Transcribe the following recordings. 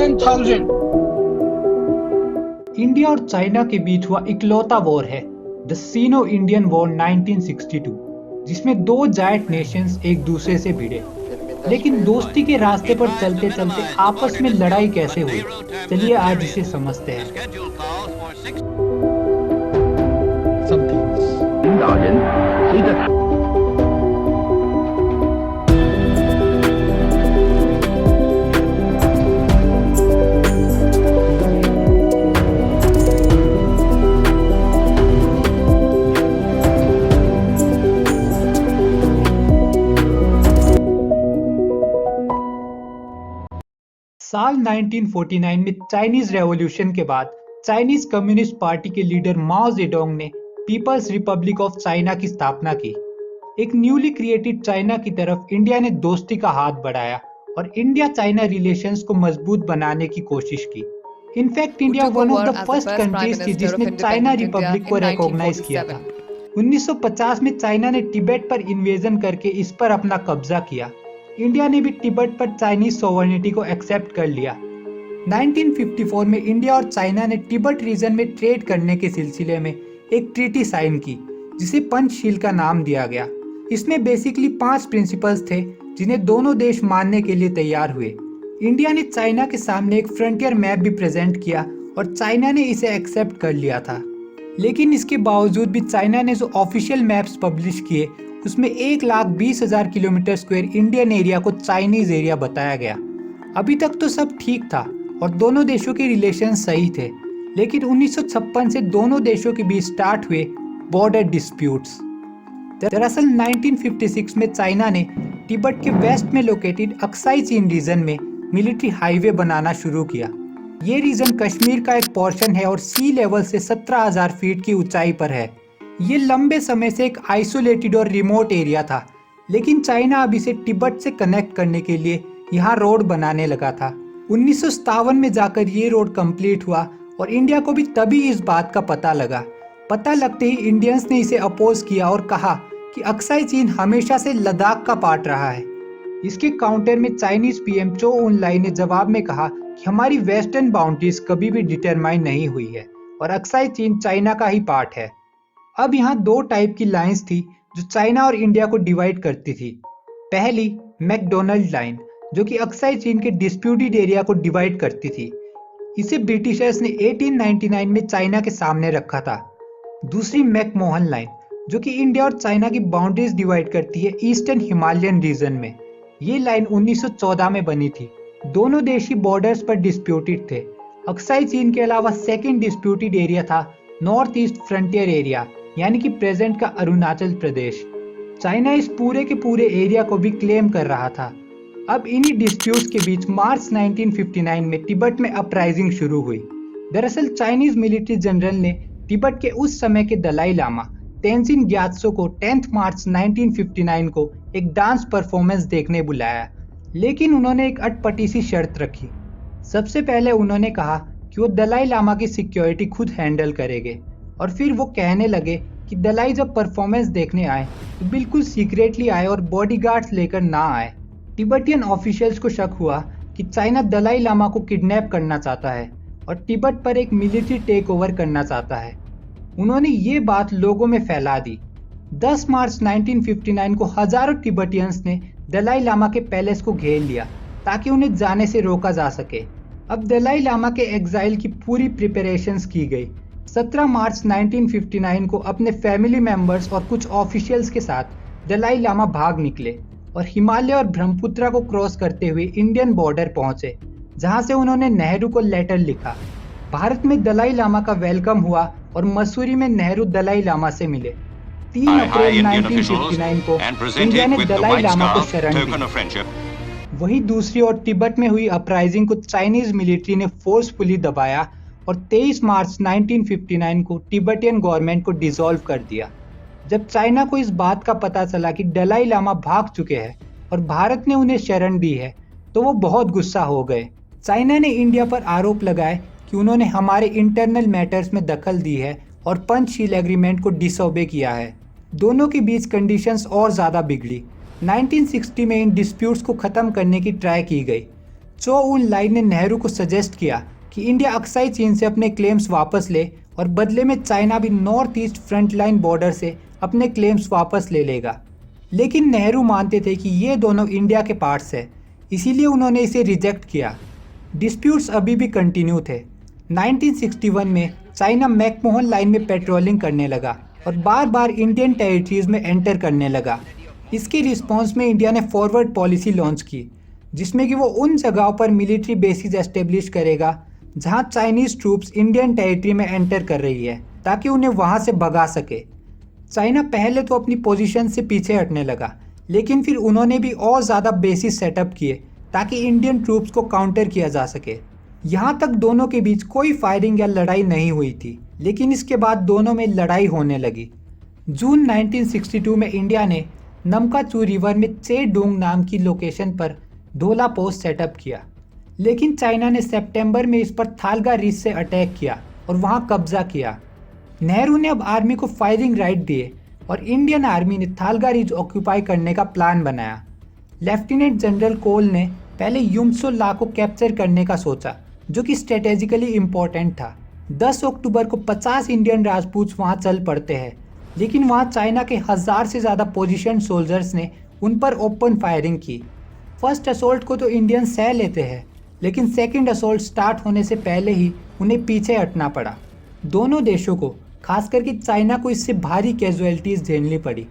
10,000। India और China के बीच हुआ इकलौता वॉर है द सीनो इंडियन वॉर 1962, जिसमें दो जायंट नेशंस एक दूसरे से भिड़े। लेकिन दोस्ती के रास्ते पर चलते चलते आपस में लड़ाई कैसे हुई, चलिए आज इसे समझते हैं। साल 1949 में चाइनीज रेवोल्यूशन के बाद चाइनीज कम्युनिस्ट पार्टी के लीडर माओ जेडोंग ने पीपल्स रिपब्लिक ऑफ चाइना की स्थापना की। एक न्यूली क्रिएटेड चाइना की तरफ इंडिया ने दोस्ती का हाथ बढ़ाया और इंडिया चाइना रिलेशंस को मजबूत बनाने की कोशिश की। In fact India one of the first countries थी जिसने चाइना रिपब्लिक को रिकॉग्नाइज किया था। 1950 में चाइना ने तिब्बत पर इन्वेजन करके इस पर अपना कब्जा किया। इंडिया ने भी तिब्बत पर चाइनीज सोवर्निटी को एक्सेप्ट कर लिया। 1954 में इंडिया और चाइना ने तिब्बत रीजन में ट्रेड करने के सिलसिले में एक ट्रीटी साइन की, जिसे पंचशील का नाम दिया गया। इसमें बेसिकली 5 प्रिंसिपल्स थे जिन्हें दोनों देश मानने के लिए तैयार हुए। इंडिया ने चाइना के सामने एक फ्रंटियर मैप भी प्रेजेंट किया और चाइना ने इसे एक्सेप्ट कर लिया था। लेकिन इसके बावजूद भी चाइना ने जो ऑफिशियल मैप्स पब्लिश किए उसमें 1,20,000 किलोमीटर स्क्वायर इंडियन एरिया को चाइनीज एरिया बताया गया। अभी तक तो सब ठीक था और दोनों देशों के रिलेशन सही थे, लेकिन 1956 से दोनों देशों के बीच स्टार्ट हुए बॉर्डर डिस्प्यूट्स। दरअसल 1956 में चाइना ने तिब्बत के वेस्ट में लोकेटेड अक्साई चीन रीजन में मिलिट्री हाईवे बनाना शुरू किया। ये रीजन कश्मीर का एक पोर्शन है और सी लेवल से 17,000 फीट की ऊंचाई पर है। ये लंबे समय से एक आइसोलेटेड और रिमोट एरिया था, लेकिन चाइना अब इसे तिब्बत से कनेक्ट करने के लिए यहाँ रोड बनाने लगा था। 1957 में जाकर ये रोड कंप्लीट हुआ और इंडिया को भी तभी इस बात का पता लगा। पता लगते ही इंडियंस ने इसे अपोज किया और कहा कि अक्साई चीन हमेशा से लद्दाख का पार्ट रहा है। इसके काउंटर में चाइनीज पीएम चो उन लाई ने जवाब में कहा कि हमारी वेस्टर्न बाउंड्रीज कभी भी डिटरमाइन नहीं हुई है और अक्साई चीन चाइना का ही पार्ट है। अब यहाँ 2 टाइप की लाइंस थी जो चाइना और इंडिया को डिवाइड करती थी। पहली मैकडोनल्ड लाइन, जो कि अक्साई चीन के डिस्प्यूटेड एरिया को डिवाइड करती थी। इसे ब्रिटिशर्स ने 1899 में चाइना के सामने रखा था। दूसरी मैकमोहन लाइन, जो कि इंडिया और चाइना की बाउंड्रीज डिवाइड करती है ईस्टर्न हिमालयन रीजन में। ये लाइन 1914 में बनी थी। दोनों देश ही बॉर्डर्स पर डिस्प्यूटेड थे। अक्साई चीन के अलावा सेकेंड डिस्प्यूटेड एरिया था नॉर्थ ईस्ट फ्रंटियर एरिया, यानी कि प्रेजेंट का अरुणाचल प्रदेश। चाइना इस पूरे के पूरे एरिया को भी क्लेम कर रहा था। अब इन्हीं डिस्प्यूट्स के बीच मार्च 1959 में तिब्बत में अपराइजिंग शुरू हुई। दरअसल चाइनीज मिलिट्री जनरल ने तिब्बत के उस समय के दलाई लामा तेंजिन ग्यात्सो को 10 मार्च 1959 को एक डांस परफॉर्मेंस देखने बुलाया, लेकिन उन्होंने एक अटपटी सी शर्त रखी। सबसे पहले उन्होंने कहा कि वो दलाई लामा की सिक्योरिटी खुद हैंडल करेंगे और फिर वो कहने लगे कि दलाई जब परफॉर्मेंस देखने आए तो बिल्कुल सीक्रेटली आए और बॉडीगार्ड्स लेकर ना आए। तिब्बतियन ऑफिशियल्स को शक हुआ कि चाइना दलाई लामा को किडनैप करना चाहता है और तिब्बत पर एक मिलिट्री टेक ओवर करना चाहता है। उन्होंने ये बात लोगों में फैला दी। 10 मार्च 1959 को हजारों तिब्बतियंस ने दलाई लामा के पैलेस को घेर लिया ताकि उन्हें जाने से रोका जा सके। अब दलाई लामा के एग्जाइल की पूरी प्रिपरेशंस की गई। 17 मार्च 1959 को अपने फैमिली मेंबर्स और कुछ ऑफिशियल्स के साथ दलाई लामा भाग निकले और हिमालय और ब्रह्मपुत्रा को क्रॉस करते हुए इंडियन बॉर्डर पहुंचे, जहां से उन्होंने नेहरू को लेटर लिखा। भारत में दलाई लामा का वेलकम हुआ और मसूरी में नेहरू दलाई लामा से मिले। 3 अप्रैल 1959 को इंडिया ने दलाई लामा को शरण दी। वहीं दूसरी ओर तिब्बत में हुई अपराइजिंग को चाइनीज मिलिट्री ने फोर्सफुली दबाया और 23 मार्च 1959 को तिब्बतियन गवर्नमेंट को डिसॉल्व कर दिया। जब चाइना को इस बात का पता चला कि दलाई लामा भाग चुके हैं और भारत ने उन्हें शरण दी है, तो वो बहुत गुस्सा हो गए। चाइना ने इंडिया पर आरोप लगाए कि उन्होंने हमारे इंटरनल मैटर्स में दखल दी है और पंचशील एग्रीमेंट को डिसओबे किया है। दोनों के बीच कंडीशंस और ज़्यादा बिगड़ी। 1960 में इन डिस्प्यूट्स को ख़त्म करने की ट्राई की गई। चो उन लाइन ने नेहरू को सजेस्ट किया कि इंडिया अक्साई चीन से अपने क्लेम्स वापस ले और बदले में चाइना भी north east front line border से अपने क्लेम्स वापस ले लेगा। लेकिन नेहरू मानते थे कि ये दोनों इंडिया के पार्ट्स है, इसीलिए उन्होंने इसे रिजेक्ट किया। डिस्प्यूट्स अभी भी कंटिन्यू थे। 1961 में चाइना मैकमोहन लाइन में पेट्रोलिंग करने लगा और बार बार इंडियन टेरिटरीज में एंटर करने लगा। इसके रिस्पॉन्स में इंडिया ने फॉरवर्ड पॉलिसी लॉन्च की, जिसमें कि वो उन जगहों पर मिलिट्री बेसिस एस्टेब्लिश करेगा जहां चाइनीज ट्रूप्स इंडियन टेरिटरी में एंटर कर रही है, ताकि उन्हें वहां से भगा सके। चाइना पहले तो अपनी पोजीशन से पीछे हटने लगा, लेकिन फिर उन्होंने भी और ज़्यादा बेसिस सेटअप किए ताकि इंडियन ट्रूप्स को काउंटर किया जा सके। यहाँ तक दोनों के बीच कोई फायरिंग या लड़ाई नहीं हुई थी, लेकिन इसके बाद दोनों में लड़ाई होने लगी। जून 1962 में इंडिया ने नमकाचू रिवर में चेडोंग नाम की लोकेशन पर ढोला पोस्ट सेटअप किया, लेकिन चाइना ने सितंबर में इस पर थालगा रिज से अटैक किया और वहां कब्जा किया। नेहरू ने अब आर्मी को फायरिंग राइट दिए और इंडियन आर्मी ने थालगा रिज ऑक्यूपाई करने का प्लान बनाया। लेफ्टिनेंट जनरल कोल ने पहले युमसो ला को कैप्चर करने का सोचा, जो कि स्ट्रेटेजिकली इम्पोर्टेंट था। 10 अक्टूबर को 50 इंडियन राजपूत वहां चल पड़ते हैं, लेकिन वहां चाइना के 1000 से ज़्यादा पोजीशन सोल्जर्स ने उन पर ओपन फायरिंग की। फर्स्ट असोल्ट को तो इंडियन सह लेते हैं, लेकिन सेकंड असोल्ट स्टार्ट होने से पहले ही उन्हें पीछे हटना पड़ा। दोनों देशों को, खास करके चाइना को, इससे भारी कैजुअलिटीज़ झेलनी पड़ी।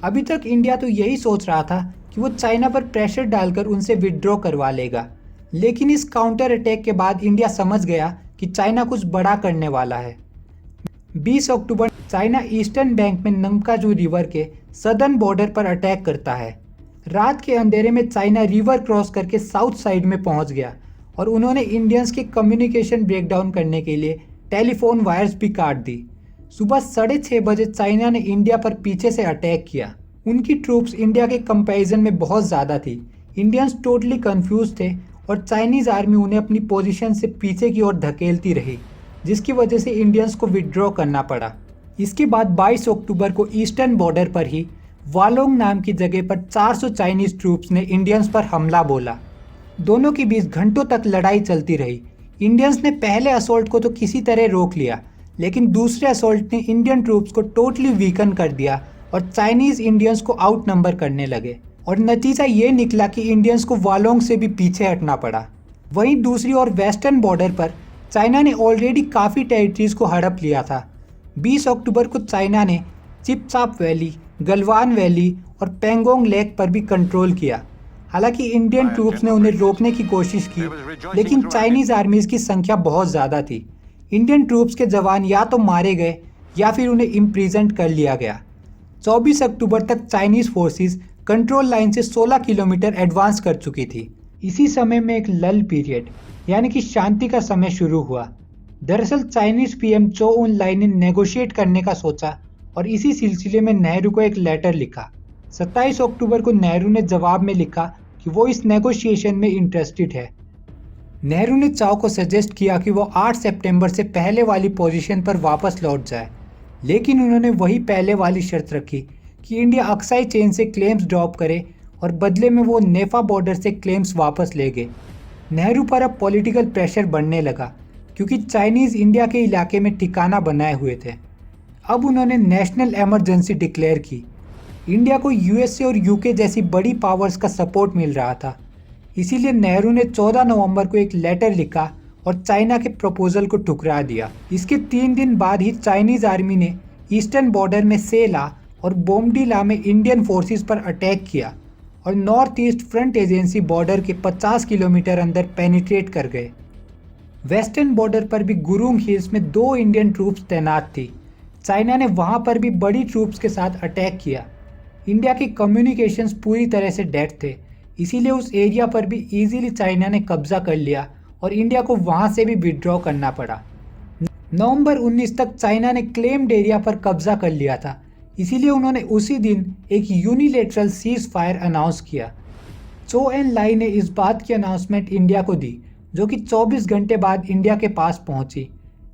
अभी तक इंडिया तो यही सोच रहा था कि वो चाइना पर प्रेशर डालकर उनसे विड्रॉ करवा लेगा, लेकिन इस काउंटर अटैक के बाद इंडिया समझ गया कि चाइना कुछ बड़ा करने वाला है। 20 अक्टूबर चाइना ईस्टर्न बैंक में नमकाजू रिवर के सदर्न बॉर्डर पर अटैक करता है। रात के अंधेरे में चाइना रिवर क्रॉस करके साउथ साइड में पहुंच गया और उन्होंने इंडियंस के कम्युनिकेशन ब्रेकडाउन करने के लिए टेलीफोन वायर्स भी काट दी। सुबह 6:30 बजे चाइना ने इंडिया पर पीछे से अटैक किया। उनकी ट्रूप्स इंडिया के कंपैरिजन में बहुत ज़्यादा थी। इंडियंस टोटली कंफ्यूज थे और चाइनीज़ आर्मी उन्हें अपनी पोजीशन से पीछे की ओर धकेलती रही, जिसकी वजह से इंडियंस को विड्रॉ करना पड़ा। इसके बाद 22 अक्टूबर को ईस्टर्न बॉर्डर पर ही वालोंग नाम की जगह पर 400 चाइनीज ट्रूप्स ने इंडियंस पर हमला बोला। दोनों के बीच घंटों तक लड़ाई चलती रही। इंडियंस ने पहले असोल्ट को तो किसी तरह रोक लिया, लेकिन दूसरे असोल्ट ने इंडियन ट्रूप्स को टोटली वीकन कर दिया और चाइनीज इंडियंस को आउट नंबर करने लगे और नतीजा ये निकला कि इंडियंस को वालोंग से भी पीछे हटना पड़ा। वहीं दूसरी ओर वेस्टर्न बॉर्डर पर चाइना ने ऑलरेडी काफ़ी टेरिटरीज को हड़प लिया था। 20 अक्टूबर को चाइना ने चिपचाप वैली, गलवान वैली और पेंगोंग लेक पर भी कंट्रोल किया। हालांकि इंडियन ट्रूप्स ने उन्हें रोकने की कोशिश की, लेकिन चाइनीज आर्मीज की संख्या बहुत ज़्यादा थी। इंडियन ट्रूप्स के जवान या तो मारे गए या फिर उन्हें इम्प्रिजेंट कर लिया गया। 24 अक्टूबर तक चाइनीज फोर्सेस कंट्रोल लाइन से 16 किलोमीटर एडवांस कर चुकी थी। इसी समय में एक लल पीरियड यानी कि शांति का समय शुरू हुआ। दरअसल चाइनीज पीएम चो उन लाइन ने नेगोशिएट करने का सोचा और इसी सिलसिले में नेहरू को एक लेटर लिखा। 27 अक्टूबर को नेहरू ने जवाब में लिखा कि वो इस नेगोशिएशन में इंटरेस्टेड है। नेहरू ने चाओ को सजेस्ट किया कि वो 8 सितंबर से पहले वाली पोजीशन पर वापस लौट जाए, लेकिन उन्होंने वही पहले वाली शर्त रखी कि इंडिया अक्साई चेन से क्लेम्स ड्रॉप करे और बदले में वो नेफा बॉर्डर से क्लेम्स वापस ले गए। नेहरू पर अब पॉलिटिकल प्रेशर बढ़ने लगा क्योंकि चाइनीज़ इंडिया के इलाके में ठिकाना बनाए हुए थे। अब उन्होंने नेशनल इमरजेंसी डिक्लेयर की। इंडिया को यूएसए और यूके जैसी बड़ी पावर्स का सपोर्ट मिल रहा था, इसीलिए नेहरू ने 14 नवंबर को एक लेटर लिखा और चाइना के प्रपोजल को ठुकरा दिया। इसके 3 दिन बाद ही चाइनीज़ आर्मी ने ईस्टर्न बॉर्डर में सेला और बोमडीला में इंडियन फोर्सेस पर अटैक किया और north east front agency border के 50 किलोमीटर अंदर पेनिट्रेट कर गए। वेस्टर्न बॉर्डर पर भी गुरुंग हिल्स में 2 इंडियन ट्रूप्स तैनात थी। चाइना ने वहां पर भी बड़ी ट्रूप्स के साथ अटैक किया। इंडिया के कम्युनिकेशंस पूरी तरह से डेड थे, इसीलिए उस एरिया पर भी इजीली चाइना ने कब्जा कर लिया और इंडिया को वहां से भी विड्रॉ करना पड़ा। नवंबर 19 तक चाइना ने क्लेम्ड एरिया पर कब्जा कर लिया था, इसीलिए उन्होंने उसी दिन एक यूनिलेटरल सीज फायर अनाउंस किया। चो एन लाई ने इस बात की अनाउंसमेंट इंडिया को दी, जो कि 24 घंटे बाद इंडिया के पास पहुंची।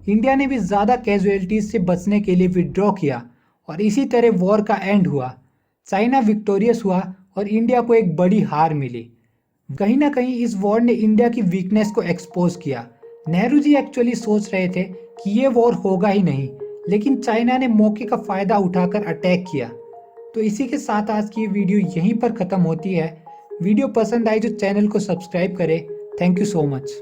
इंडिया ने भी ज़्यादा कैजुअलिटीज से बचने के लिए विड्रॉ किया और इसी तरह वॉर का एंड हुआ। चाइना विक्टोरियस हुआ और इंडिया को एक बड़ी हार मिली। कहीं ना कहीं इस वॉर ने इंडिया की वीकनेस को एक्सपोज किया। नेहरू जी एक्चुअली सोच रहे थे कि ये वॉर होगा ही नहीं, लेकिन चाइना ने मौके का फायदा उठाकर अटैक किया। तो इसी के साथ आज की वीडियो यहीं पर खत्म होती है। वीडियो पसंद आई तो चैनल को सब्सक्राइब करें। Thank you so much.